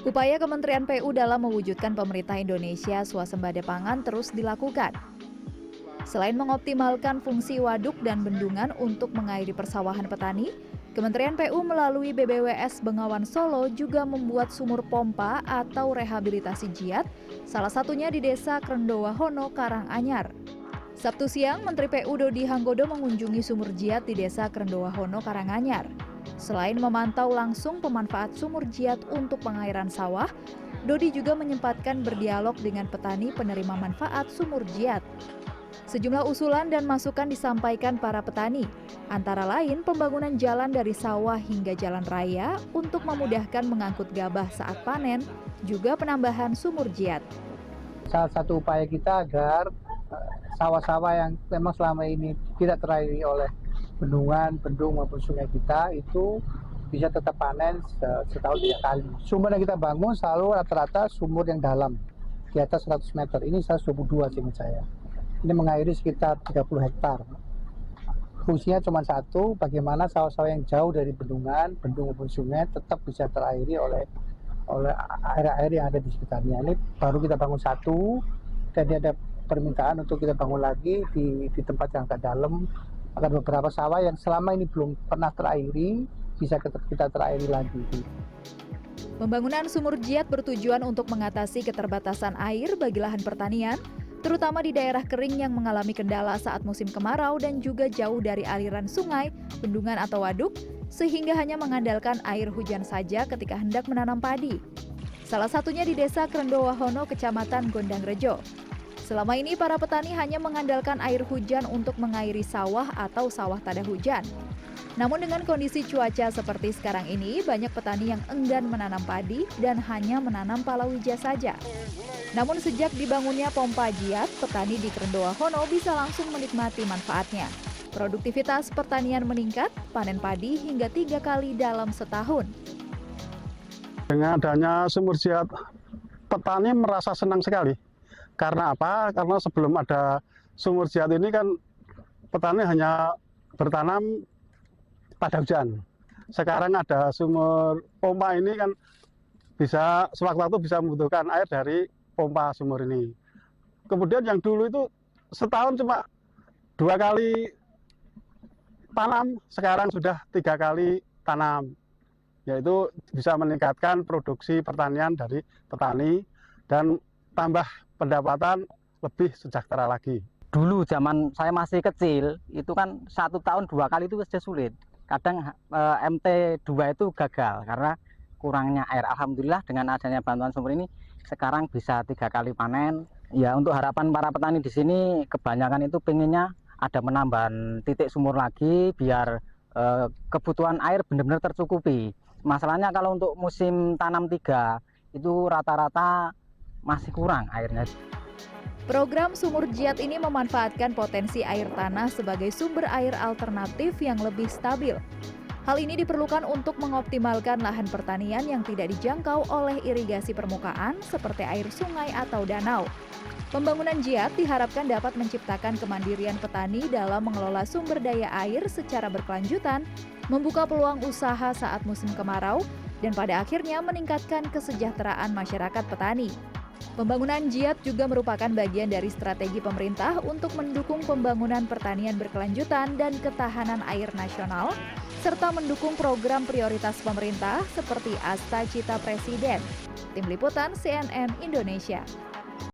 Upaya Kementerian PU dalam mewujudkan pemerintah Indonesia swasembada pangan terus dilakukan. Selain mengoptimalkan fungsi waduk dan bendungan untuk mengairi persawahan petani, Kementerian PU melalui BBWS Bengawan Solo juga membuat sumur pompa atau rehabilitasi jiat, salah satunya di Desa Krendowahono, Karanganyar. Sabtu siang, Menteri PU Dodi Hanggodo mengunjungi sumur jiat di Desa Krendowahono, Karanganyar. Selain memantau langsung pemanfaat sumur jiat untuk pengairan sawah, Dodi juga menyempatkan berdialog dengan petani penerima manfaat sumur jiat. Sejumlah usulan dan masukan disampaikan para petani, antara lain pembangunan jalan dari sawah hingga jalan raya untuk memudahkan mengangkut gabah saat panen, juga penambahan sumur jiat. Salah satu upaya kita agar sawah-sawah yang memang selama ini tidak terairi oleh bendungan, bendung maupun sungai kita itu bisa tetap panen setahun 3 kali. Sumur yang kita bangun selalu rata-rata sumur yang dalam, di atas 100 meter. Ini 122 seingat saya. Ini mengairi sekitar 30 hektar. Fungsinya cuma satu, bagaimana sawah-sawah yang jauh dari bendungan, bendung maupun sungai tetap bisa terairi oleh air-air yang ada di sekitarnya. Ini baru kita bangun satu, dan ada permintaan untuk kita bangun lagi di tempat yang agak dalam. Akan beberapa sawah yang selama ini belum pernah terairi, bisa kita terairi lagi. Pembangunan sumur jiat bertujuan untuk mengatasi keterbatasan air bagi lahan pertanian, terutama di daerah kering yang mengalami kendala saat musim kemarau dan juga jauh dari aliran sungai, bendungan atau waduk, sehingga hanya mengandalkan air hujan saja ketika hendak menanam padi. Salah satunya di Desa Krendowahono, Kecamatan Gondangrejo. Selama ini para petani hanya mengandalkan air hujan untuk mengairi sawah atau sawah tada hujan. Namun dengan kondisi cuaca seperti sekarang ini, banyak petani yang enggan menanam padi dan hanya menanam palawija saja. Namun sejak dibangunnya pompa jiat, petani di Krendowahono bisa langsung menikmati manfaatnya. Produktivitas pertanian meningkat, panen padi hingga 3 kali dalam setahun. Dengan adanya sumur jiat, petani merasa senang sekali. Karena apa? Karena sebelum ada sumur jiat ini kan petani hanya bertanam pada hujan. Sekarang ada sumur pompa ini kan bisa sewaktu-waktu bisa membutuhkan air dari pompa sumur ini. Kemudian yang dulu itu setahun cuma 2 kali tanam, sekarang sudah 3 kali tanam. Yaitu bisa meningkatkan produksi pertanian dari petani dan tambah pendapatan lebih sejahtera lagi. Dulu zaman saya masih kecil, itu kan 1 tahun 2 kali itu sudah sulit. Kadang MT2 itu gagal karena kurangnya air. Alhamdulillah dengan adanya bantuan sumur ini, sekarang bisa 3 kali panen. Ya untuk harapan para petani di sini, kebanyakan itu pengennya ada penambahan titik sumur lagi, biar kebutuhan air benar-benar tercukupi. Masalahnya kalau untuk musim tanam 3, itu rata-rata masih kurang airnya. Program sumur jiat ini memanfaatkan potensi air tanah sebagai sumber air alternatif yang lebih stabil. Hal ini diperlukan untuk mengoptimalkan lahan pertanian yang tidak dijangkau oleh irigasi permukaan seperti air sungai atau danau. Pembangunan jiat diharapkan dapat menciptakan kemandirian petani dalam mengelola sumber daya air secara berkelanjutan, membuka peluang usaha saat musim kemarau, dan pada akhirnya meningkatkan kesejahteraan masyarakat petani. Pembangunan jiat juga merupakan bagian dari strategi pemerintah untuk mendukung pembangunan pertanian berkelanjutan dan ketahanan air nasional, serta mendukung program prioritas pemerintah seperti Asta Cita Presiden. Tim Liputan CNN Indonesia.